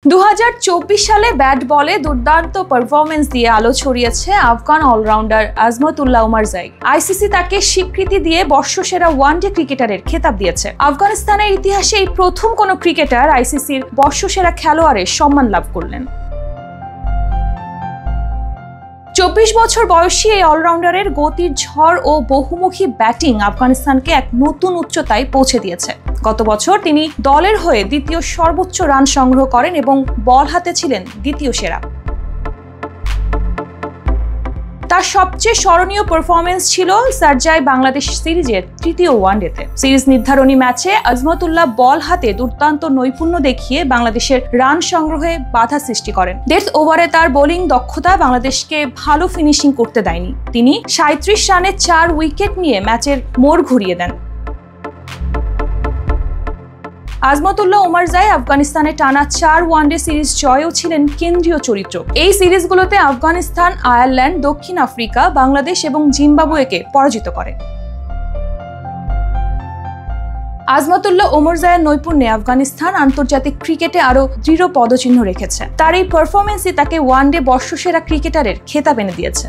2024 সালে ব্যাট বলে দুর্দান্ত পারফরম্যান্স দিয়ে আলো ছড়িয়েছে আফগান অলরাউন্ডার আজমতুল্লাহ ওমরজাই। আইসিসি তাকে স্বীকৃতি দিয়ে বর্ষসেরা ওয়ানডে ক্রিকেটারের খেতাব দিয়েছে। আফগানিস্তানের ইতিহাসে এই প্রথম কোনো ক্রিকেটার আইসিসির বর্ষসেরা খেলোয়াড়ের সম্মান লাভ করলেন। 24 বছর বয়সী এই অলরাউন্ডারের গতির ঝড় ও বহুমুখী ব্যাটিং আফগানিস্তানকে এক নতুন উচ্চতায় পৌঁছে দিয়েছে। গত বছর তিনি দলের হয়ে দ্বিতীয় সর্বোচ্চ রান সংগ্রহ করেন এবং বল হাতে ছিলেন দ্বিতীয় সেরা। তার সবচেয়ে স্মরণীয় পারফরম্যান্স ছিল শারজায় বাংলাদেশ সিরিজের তৃতীয় ওয়ানডেতে। সিরিজ নির্ধারণী ম্যাচে আজমতুল্লাহ বল হাতে দুর্দান্ত নৈপুণ্য দেখিয়ে বাংলাদেশের রান সংগ্রহে বাধা সৃষ্টি করেন। ডেথ ওভারে তার বোলিং দক্ষতা বাংলাদেশকে ভালো ফিনিশিং করতে দেয়নি। তিনি 37 রানে 4 উইকেট নিয়ে ম্যাচের মোড় ঘুরিয়ে দেন। আজমতুল্লাহ ওমরজাই আফগানিস্তানে টানা 4 ওয়ানডে সিরিজ জয়েও ছিলেন কেন্দ্রীয় চরিত্র। এই সিরিজগুলোতে আফগানিস্তান, আয়ারল্যান্ড, দক্ষিণ আফ্রিকা, বাংলাদেশ এবং জিম্বাবুয়েকে পরাজিত করে। আজমতুল্লাহ ওমরজাইয়ের নৈপুণ্যে আফগানিস্তান আন্তর্জাতিক ক্রিকেটে আরও দৃঢ় পদচিহ্ন রেখেছে। তার এই পারফরম্যান্সই তাকে ওয়ানডে বর্ষসেরা ক্রিকেটারের খেতাব এনে দিয়েছে।